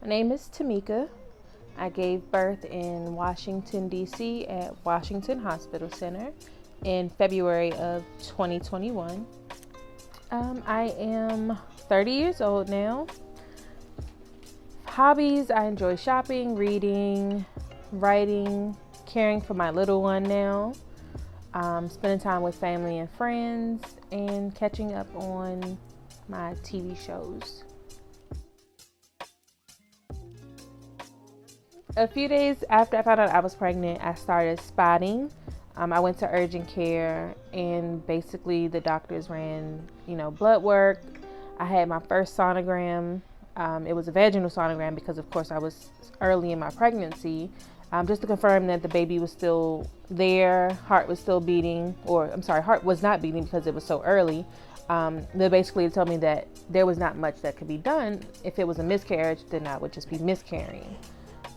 My name is Tamika. I gave birth in Washington, D.C. at Washington Hospital Center in February of 2021. I am 30 years old now. Hobbies, I enjoy shopping, reading, writing, caring for my little one now, spending time with family and friends, and catching up on my TV shows. A few days after I found out I was pregnant, I started spotting. I went to urgent care, and basically the doctors ran, blood work. I had my first sonogram. It was a vaginal sonogram because, of course, I was early in my pregnancy, just to confirm that the baby was still there, heart was still beating, heart was not beating because it was so early. They basically told me that there was not much that could be done. If it was a miscarriage, then I would just be miscarrying.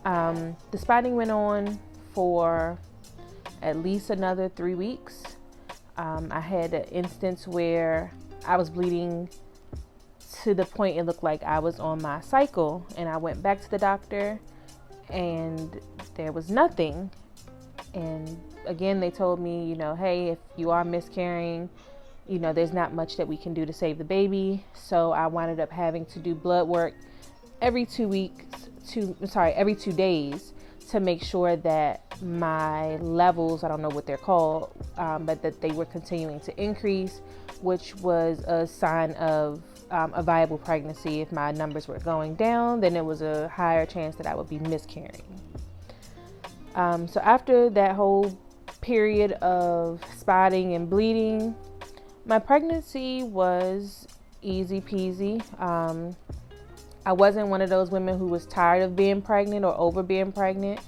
The spotting went on for at least another 3 weeks. I had an instance where I was bleeding to the point it looked like I was on my cycle, and I went back to the doctor and there was nothing. And again, they told me, hey, if you are miscarrying, there's not much that we can do to save the baby. So I wound up having to do blood work every 2 days to make sure that my levels, I don't know what they're called, but that they were continuing to increase, which was a sign of a viable pregnancy. If my numbers were going down, then it was a higher chance that I would be miscarrying. So after that whole period of spotting and bleeding, my pregnancy was easy peasy. I wasn't one of those women who was tired of being pregnant or over being pregnant.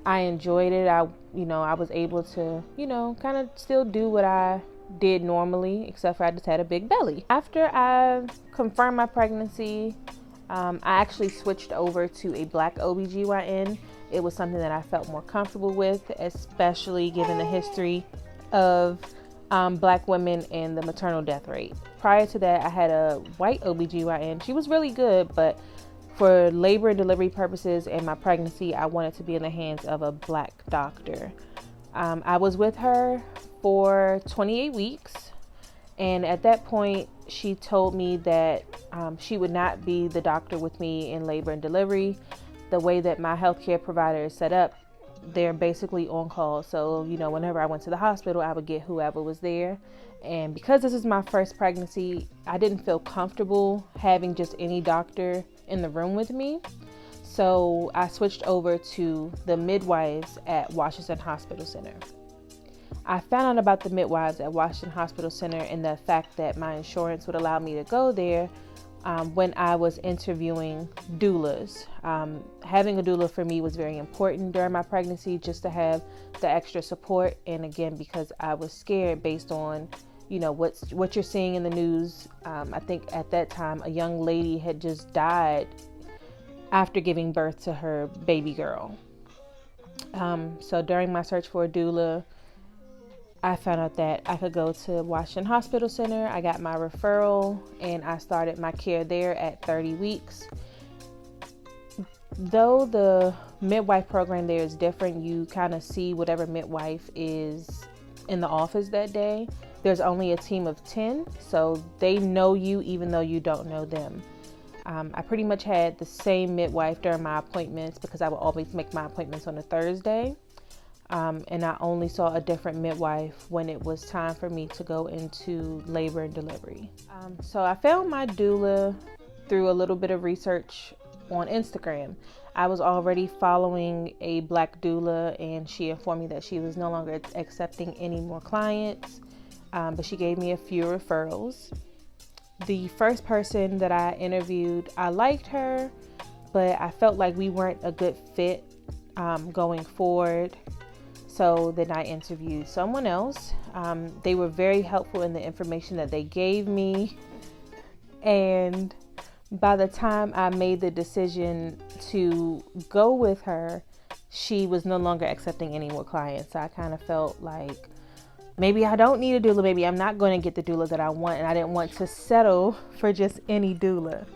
I enjoyed it. I was able to, kind of still do what I did normally, except for I just had a big belly. After I confirmed my pregnancy, I actually switched over to a Black OBGYN. It was something that I felt more comfortable with, especially given the history of Black women and the maternal death rate. Prior to that, I had a white OBGYN. She was really good, but for labor and delivery purposes and my pregnancy, I wanted to be in the hands of a Black doctor. I was with her for 28 weeks, and at that point, she told me that she would not be the doctor with me in labor and delivery. The way that my healthcare provider is set up, they're basically on call. So, whenever I went to the hospital, I would get whoever was there. And because this is my first pregnancy, I didn't feel comfortable having just any doctor in the room with me. So I switched over to the midwives at Washington Hospital Center. I found out about the midwives at Washington Hospital Center and the fact that my insurance would allow me to go there when I was interviewing doulas. Having a doula for me was very important during my pregnancy, just to have the extra support. And again, because I was scared based on, what you're seeing in the news. I think at that time, a young lady had just died after giving birth to her baby girl. So during my search for a doula, I found out that I could go to Washington Hospital Center. I got my referral and I started my care there at 30 weeks. Though the midwife program there is different, you kind of see whatever midwife is in the office that day. There's only a team of 10, so they know you even though you don't know them. I pretty much had the same midwife during my appointments because I would always make my appointments on a Thursday. And I only saw a different midwife when it was time for me to go into labor and delivery. So I found my doula through a little bit of research on Instagram. I was already following a Black doula, and she informed me that she was no longer accepting any more clients, but she gave me a few referrals. The first person that I interviewed, I liked her, but I felt like we weren't a good fit going forward. So then I interviewed someone else. They were very helpful in the information that they gave me. And by the time I made the decision to go with her, she was no longer accepting any more clients. So I kind of felt like maybe I don't need a doula. Maybe I'm not going to get the doula that I want. And I didn't want to settle for just any doula.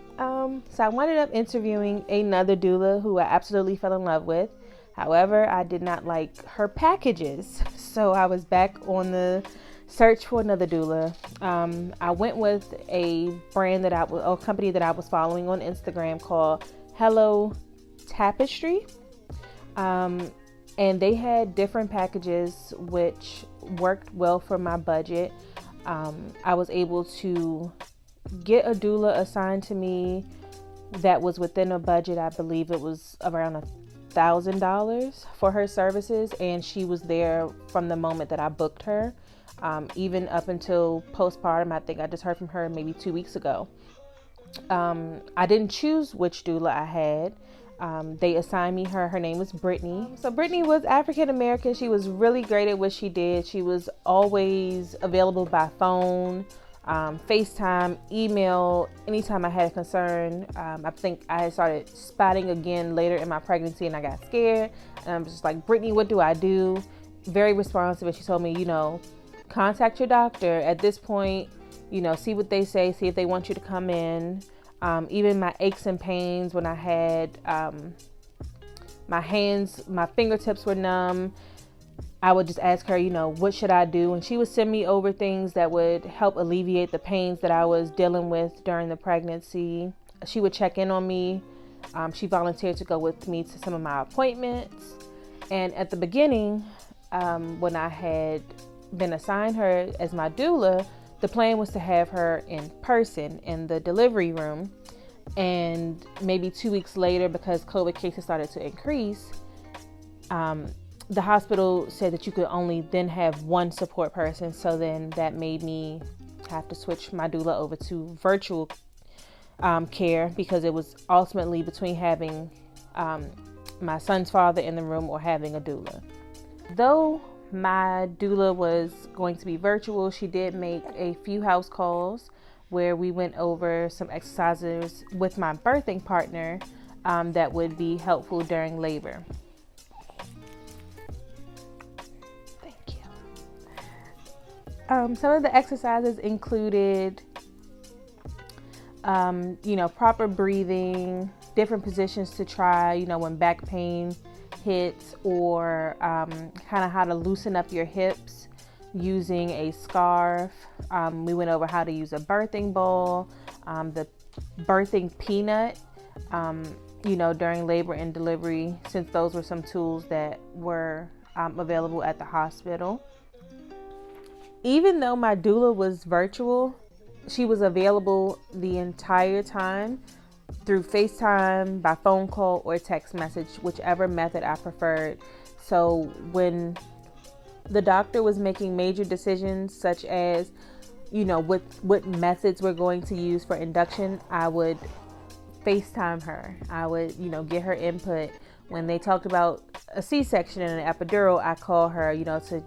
So I ended up interviewing another doula who I absolutely fell in love with. However, I did not like her packages. So I was back on the search for another doula. I went with a company that I was following on Instagram called Hello Tapestry. And they had different packages which worked well for my budget. I was able to get a doula assigned to me that was within a budget. I believe it was around $1,000 for her services, and she was there from the moment that I booked her, even up until postpartum. I think I just heard from her maybe 2 weeks ago. I didn't choose which doula I had. They assigned me her. Her name was Brittany. So Brittany was African American. She was really great at what she did. She was always available by phone, FaceTime, email, anytime I had a concern. I think I had started spotting again later in my pregnancy, and I got scared. And I'm just like, Brittany, what do I do? Very responsive. And she told me, contact your doctor at this point, see what they say, see if they want you to come in. Even my aches and pains when I had my fingertips were numb, I would just ask her, what should I do? And she would send me over things that would help alleviate the pains that I was dealing with during the pregnancy. She would check in on me. She volunteered to go with me to some of my appointments. And at the beginning, when I had been assigned her as my doula, the plan was to have her in person in the delivery room. And maybe 2 weeks later, because COVID cases started to increase, the hospital said that you could only then have one support person. So then that made me have to switch my doula over to virtual care, because it was ultimately between having my son's father in the room or having a doula. Though my doula was going to be virtual, she did make a few house calls where we went over some exercises with my birthing partner that would be helpful during labor. Some of the exercises included, proper breathing, different positions to try, when back pain hits, or kind of how to loosen up your hips using a scarf. We went over how to use a birthing ball, the birthing peanut, during labor and delivery, since those were some tools that were available at the hospital. Even though my doula was virtual, she was available the entire time through FaceTime, by phone call, or text message, whichever method I preferred. So when the doctor was making major decisions, such as, what methods we're going to use for induction, I would FaceTime her. I would, get her input. When they talked about a C-section and an epidural, I call her, to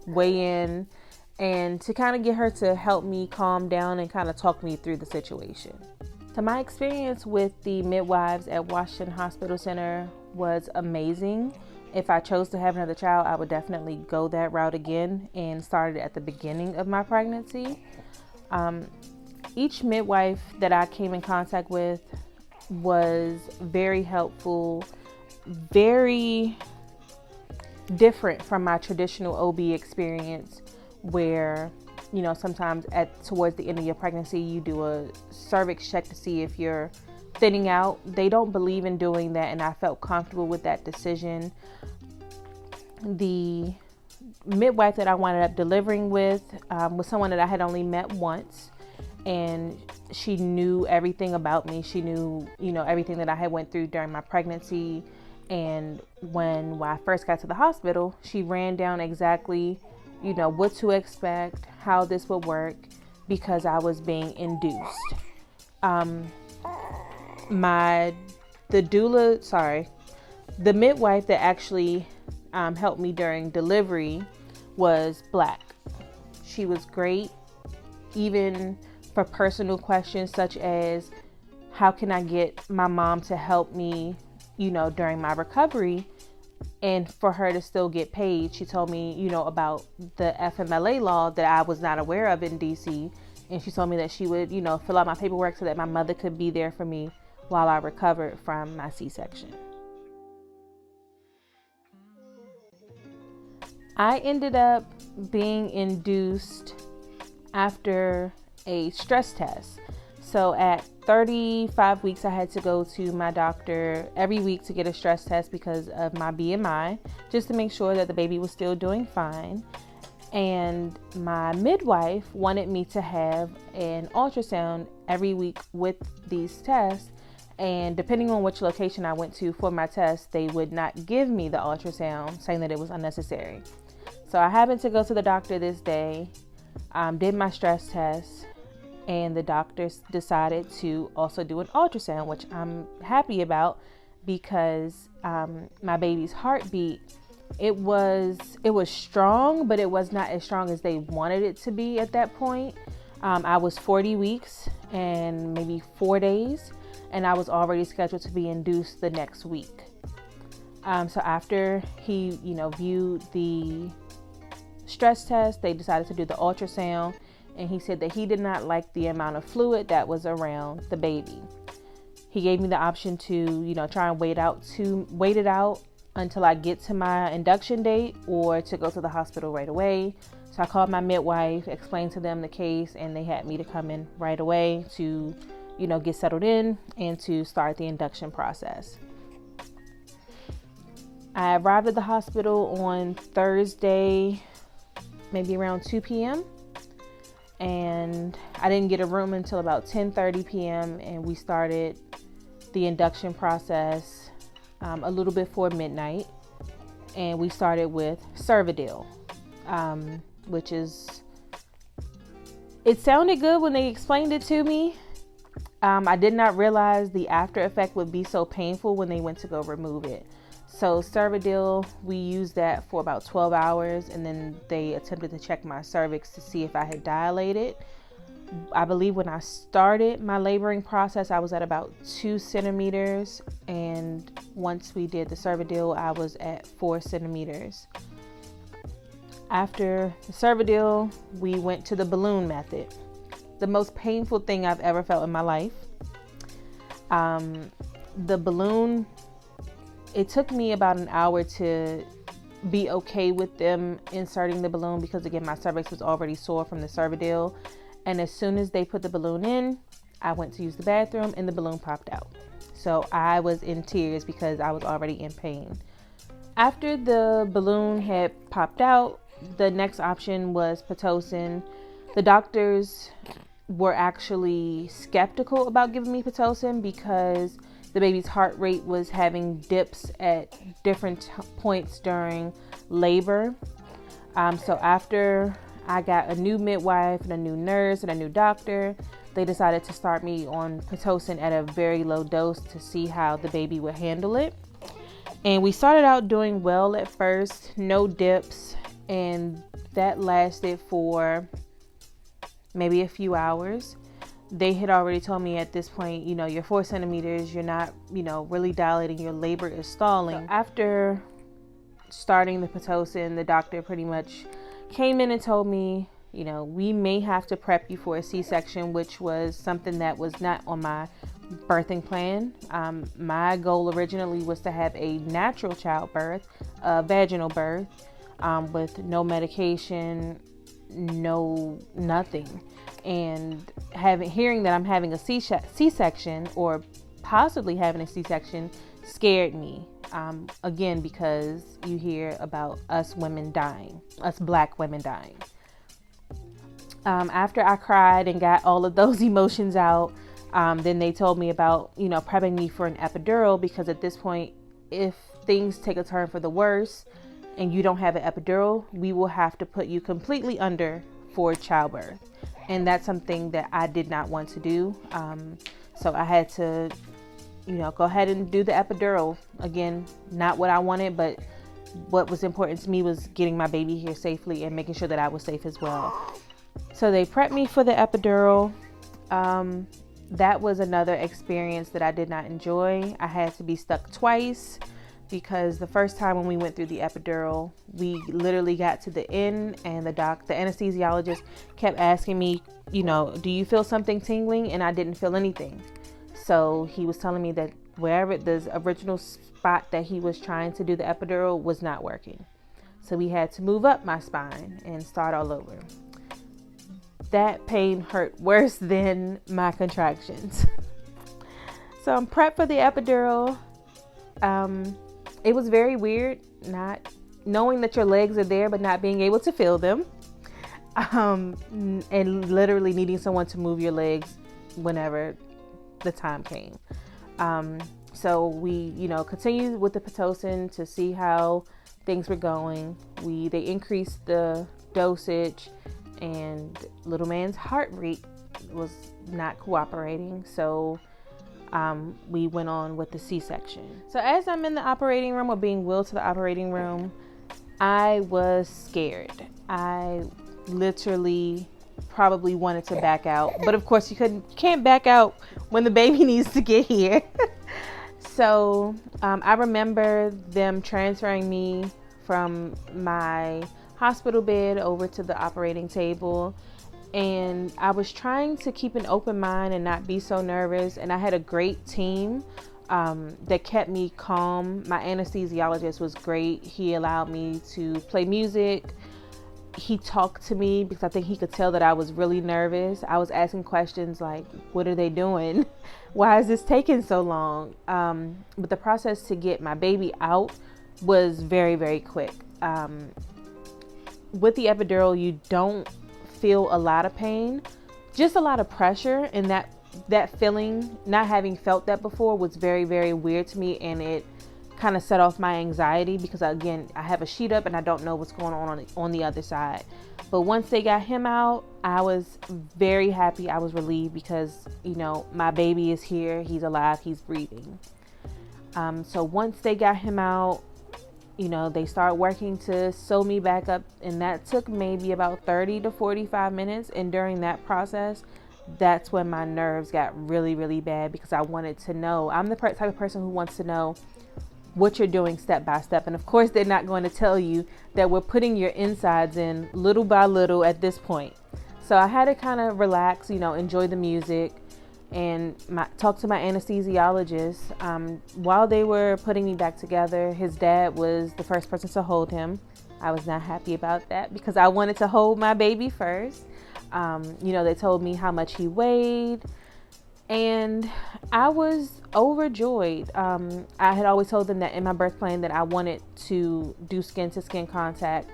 weigh in and to kind of get her to help me calm down and kind of talk me through the situation. So my experience with the midwives at Washington Hospital Center was amazing. If I chose to have another child, I would definitely go that route again and start it at the beginning of my pregnancy. Each midwife that I came in contact with was very helpful, very different from my traditional OB experience, where sometimes towards the end of your pregnancy, you do a cervix check to see if you're thinning out. They don't believe in doing that, and I felt comfortable with that decision. The midwife that I wound up delivering with was someone that I had only met once, and she knew everything about me. She knew, everything that I had went through during my pregnancy. And when I first got to the hospital, she ran down exactly what to expect, how this would work, because I was being induced. The midwife that actually helped me during delivery was Black. She was great, even for personal questions such as, how can I get my mom to help me, during my recovery, and for her to still get paid. She told me, about the FMLA law that I was not aware of in DC, And she told me that she would, fill out my paperwork so that my mother could be there for me while I recovered from my C-section. I ended up being induced after a stress test. So at 35 weeks, I had to go to my doctor every week to get a stress test because of my BMI, just to make sure that the baby was still doing fine. And my midwife wanted me to have an ultrasound every week with these tests. And depending on which location I went to for my test, they would not give me the ultrasound, saying that it was unnecessary. So I happened to go to the doctor this day, did my stress test, and the doctors decided to also do an ultrasound, which I'm happy about because my baby's heartbeat, it was strong, but it was not as strong as they wanted it to be at that point. I was 40 weeks and maybe 4 days, and I was already scheduled to be induced the next week. So after he, viewed the stress test, they decided to do the ultrasound, and he said that he did not like the amount of fluid that was around the baby. He gave me the option to, try and wait it out until I get to my induction date, or to go to the hospital right away. So I called my midwife, explained to them the case, and they had me to come in right away to, get settled in and to start the induction process. I arrived at the hospital on Thursday, maybe around 2 p.m. and I didn't get a room until about 10:30 p.m. and we started the induction process a little before midnight, and we started with Cervidil, which is, it sounded good when they explained it to me. I did not realize the after effect would be so painful when they went to go remove it. So Cervidil, we used that for about 12 hours, and then they attempted to check my cervix to see if I had dilated. I believe when I started my laboring process, I was at about 2 centimeters, and once we did the Cervidil, I was at 4 centimeters. After the Cervidil, we went to the balloon method. The most painful thing I've ever felt in my life. The balloon, it took me about an hour to be okay with them inserting the balloon because, again, my cervix was already sore from the Cervidil. And as soon as they put the balloon in, I went to use the bathroom and the balloon popped out. So I was in tears because I was already in pain. After the balloon had popped out, the next option was Pitocin. The doctors were actually skeptical about giving me Pitocin because the baby's heart rate was having dips at different points during labor. So after I got a new midwife and a new nurse and a new doctor, they decided to start me on Pitocin at a very low dose to see how the baby would handle it. And we started out doing well at first, no dips, and that lasted for maybe a few hours. They had already told me at this point, you're 4 centimeters, you're not, really dilating, your labor is stalling. So after starting the Pitocin, the doctor pretty much came in and told me, we may have to prep you for a C-section, which was something that was not on my birthing plan. My goal originally was to have a natural childbirth, a vaginal birth, with no medication, no nothing. And hearing that I'm having a C-section or possibly having a C-section scared me. Again, because you hear about us Black women dying. After I cried and got all of those emotions out, then they told me about, prepping me for an epidural, because at this point, if things take a turn for the worse and you don't have an epidural, we will have to put you completely under for childbirth. And that's something that I did not want to do. So I had to, go ahead and do the epidural. Again, not what I wanted, but what was important to me was getting my baby here safely and making sure that I was safe as well. So they prepped me for the epidural. That was another experience that I did not enjoy. I had to be stuck twice. because the first time when we went through the epidural, we literally got to the end and the anesthesiologist kept asking me, do you feel something tingling? And I didn't feel anything. So he was telling me that wherever the original spot that he was trying to do the epidural was not working. So we had to move up my spine and start all over. That pain hurt worse than my contractions. So I'm prepped for the epidural. It was very weird, not knowing that your legs are there, but not being able to feel them. And literally needing someone to move your legs whenever the time came. So we, continued with the Pitocin to see how things were going. They increased the dosage, and little man's heart rate was not cooperating. So we went on with the C-section. So as I'm in the operating room, or being wheeled to the operating room, I was scared. I literally probably wanted to back out, but of course you can't back out when the baby needs to get here. So I remember them transferring me from my hospital bed over to the operating table, and I was trying to keep an open mind and not be so nervous. And I had a great team that kept me calm. My anesthesiologist was great. He allowed me to play music. He talked to me because I think he could tell that I was really nervous. I was asking questions like, what are they doing? Why is this taking so long? But the process to get my baby out was very, very quick. With the epidural, you don't feel a lot of pain, just a lot of pressure, and that feeling, not having felt that before, was very, very weird to me, and it kind of set off my anxiety because, again, I have a sheet up and I don't know what's going on the other side. But once they got him out, I was very happy. I was relieved because, my baby is here, he's alive, he's breathing. So once they got him out, they started working to sew me back up, and that took maybe about 30 to 45 minutes. And during that process, that's when my nerves got really, really bad, because I wanted to know. I'm the type of person who wants to know what you're doing step by step. And of course, they're not going to tell you that we're putting your insides in little by little at this point. So I had to kind of relax, enjoy the music, and talk to my anesthesiologist. While they were putting me back together, his dad was the first person to hold him. I was not happy about that because I wanted to hold my baby first. They told me how much he weighed, and I was overjoyed. I had always told them that in my birth plan that I wanted to do skin to skin contact,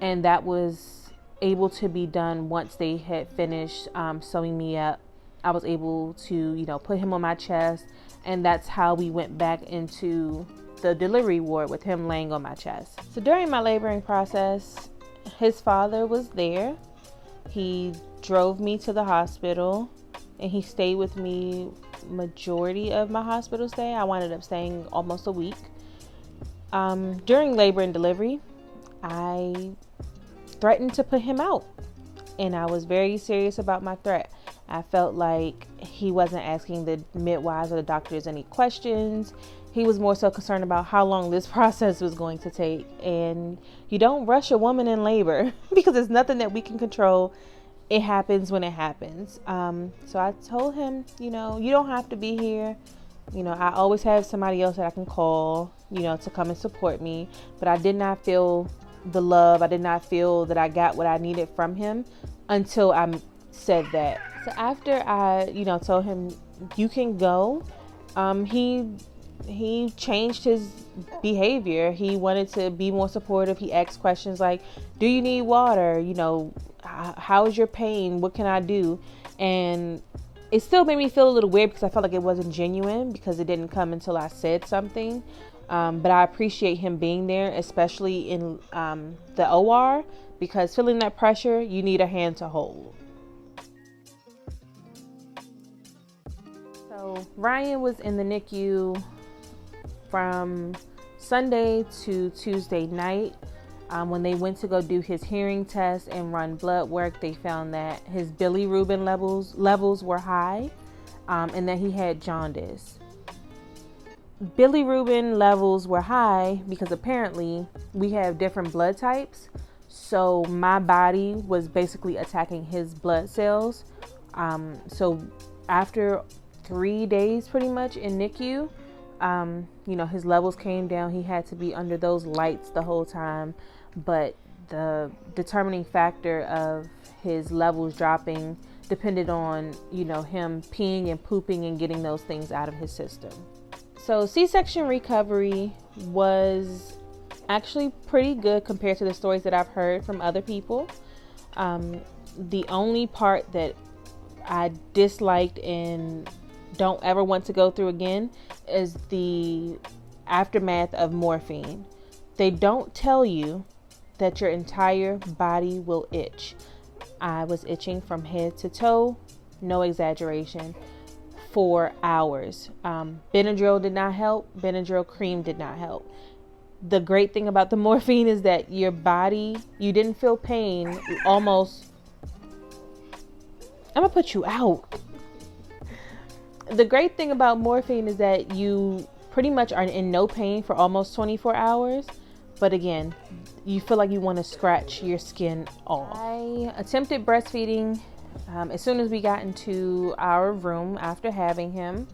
and that was able to be done once they had finished sewing me up. I was able to, put him on my chest, and that's how we went back into the delivery ward with him laying on my chest. So during my laboring process, his father was there. He drove me to the hospital, and he stayed with me majority of my hospital stay. I wound up staying almost a week. During labor and delivery, I threatened to put him out, and I was very serious about my threat. I felt like he wasn't asking the midwives or the doctors any questions. He was more so concerned about how long this process was going to take. And you don't rush a woman in labor because it's nothing that we can control. It happens when it happens. So I told him, you don't have to be here. I always have somebody else that I can call, to come and support me. But I did not feel the love. I did not feel that I got what I needed from him until I said that. So after I, told him you can go, he changed his behavior. He wanted to be more supportive. He asked questions like, do you need water? How is your pain? What can I do? And it still made me feel a little weird because I felt like it wasn't genuine because it didn't come until I said something. But I appreciate him being there, especially in the OR, because feeling that pressure, you need a hand to hold. So Ryan was in the NICU from Sunday to Tuesday night. When they went to go do his hearing test and run blood work, they found that his bilirubin levels were high, and that he had jaundice. bilirubin levels were high because apparently we have different blood types. So my body was basically attacking his blood cells. So after 3 days pretty much in NICU, his levels came down. He had to be under those lights the whole time. But the determining factor of his levels dropping depended on, him peeing and pooping and getting those things out of his system. So C-section recovery was actually pretty good compared to the stories that I've heard from other people. The only part that I disliked and don't ever want to go through again is the aftermath of morphine. They don't tell you that your entire body will itch. I was itching from head to toe, no exaggeration, for hours. Benadryl did not help. Benadryl cream did not help. The great thing about the morphine is that your body, you didn't feel pain almost. I'm gonna put you out. The great thing about morphine is that you pretty much are in no pain for almost 24 hours. But again, you feel like you want to scratch your skin off. I attempted breastfeeding as soon as we got into our room after having him.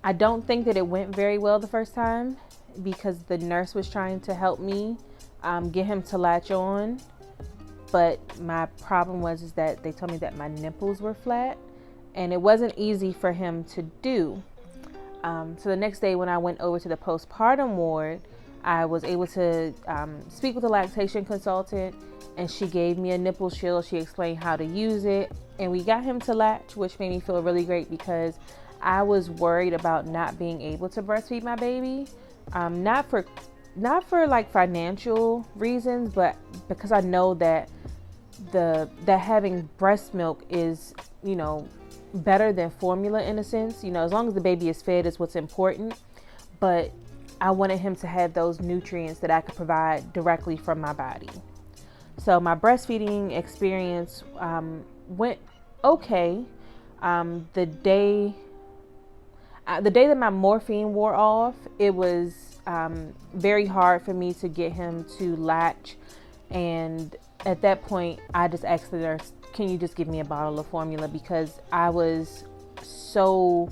I don't think that it went very well the first time because the nurse was trying to help me get him to latch on. But my problem was that they told me that my nipples were flat and it wasn't easy for him to do. So the next day when I went over to the postpartum ward, I was able to speak with a lactation consultant, and she gave me a nipple shield. She explained how to use it, and we got him to latch, which made me feel really great because I was worried about not being able to breastfeed my baby. Not for like financial reasons, but because I know that that having breast milk is, better than formula in a sense. As long as the baby is fed is what's important. But I wanted him to have those nutrients that I could provide directly from my body. So my breastfeeding experience went okay. The day that my morphine wore off, it was very hard for me to get him to latch. And at that point, I just asked the nurse, can you just give me a bottle of formula? Because I was so...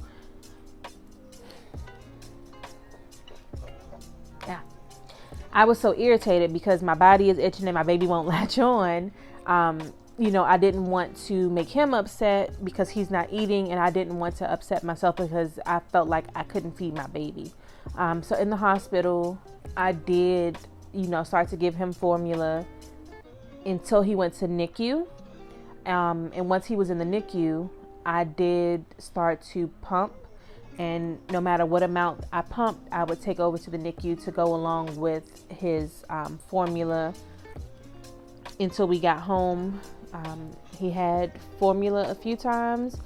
I was so irritated because my body is itching and my baby won't latch on. I didn't want to make him upset because he's not eating, and I didn't want to upset myself because I felt like I couldn't feed my baby. So in the hospital, I did, start to give him formula until he went to NICU. And once he was in the NICU, I did start to pump. And no matter what amount I pumped, I would take over to the NICU to go along with his formula until we got home. He had formula a few times,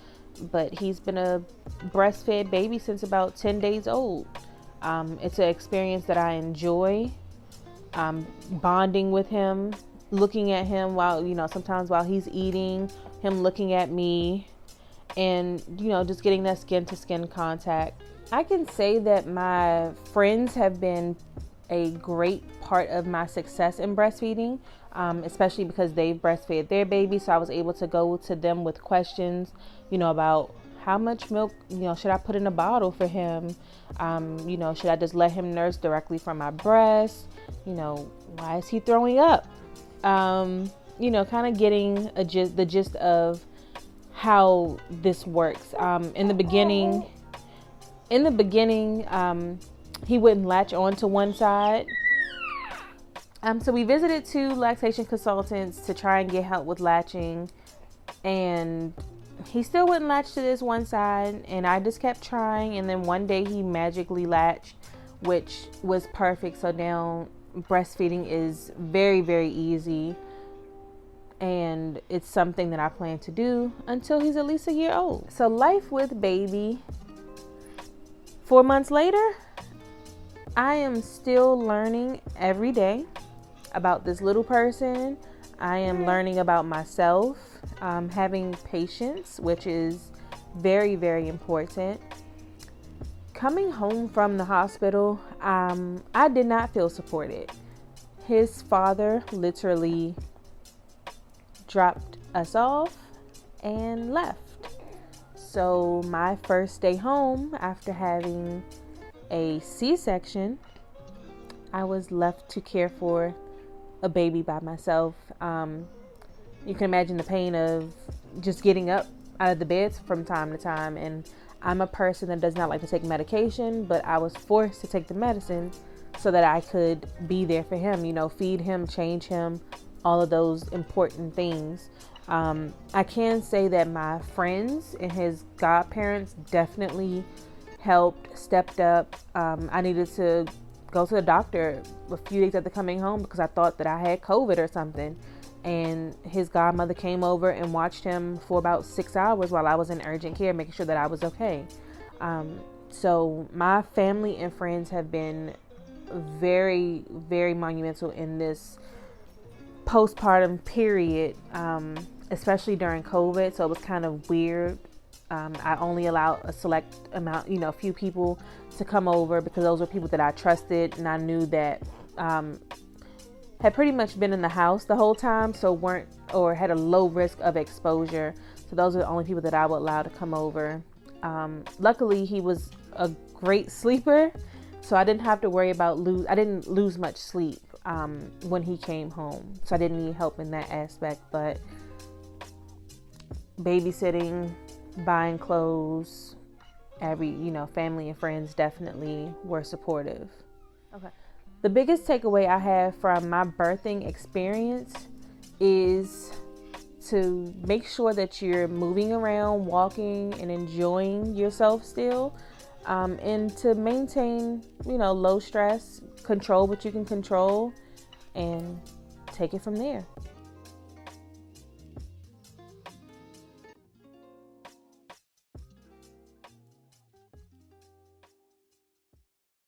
but he's been a breastfed baby since about 10 days old. It's an experience that I enjoy, bonding with him, looking at him while, sometimes while he's eating, him looking at me. And, just getting that skin to skin contact. I can say that my friends have been a great part of my success in breastfeeding, especially because they've breastfed their baby. So I was able to go to them with questions, about how much milk, should I put in a bottle for him? Should I just let him nurse directly from my breast? Why is he throwing up? Kind of getting the gist of how this works. In the beginning, he wouldn't latch on to one side. So we visited 2 lactation consultants to try and get help with latching, and he still wouldn't latch to this one side, and I just kept trying, and then one day he magically latched, which was perfect. So now breastfeeding is very, very easy. And it's something that I plan to do until he's at least a year old. So life with baby. 4 months later, I am still learning every day about this little person. I am learning about myself, having patience, which is very, very important. coming home from the hospital, I did not feel supported. His father literally dropped us off and left. So my first day home after having a C-section, I was left to care for a baby by myself. You can imagine the pain of just getting up out of the bed from time to time. And I'm a person that does not like to take medication, but I was forced to take the medicine so that I could be there for him, feed him, change him, all of those important things. I can say that my friends and his godparents definitely helped, stepped up. I needed to go to the doctor a few days after coming home because I thought that I had COVID or something. And his godmother came over and watched him for about 6 hours while I was in urgent care, making sure that I was okay. So my family and friends have been very, very monumental in this postpartum period, especially during COVID. So it was kind of weird. I only allowed a select amount, a few people to come over because those were people that I trusted and I knew that had pretty much been in the house the whole time, so weren't or had a low risk of exposure. So those are the only people that I would allow to come over. Luckily, he was a great sleeper, so I didn't have to worry about I didn't lose much sleep when he came home. So I didn't need help in that aspect, but babysitting, buying clothes, family and friends definitely were supportive. Okay. The biggest takeaway I have from my birthing experience is to make sure that you're moving around, walking, and enjoying yourself still, and to maintain, low stress, control what you can control, and take it from there.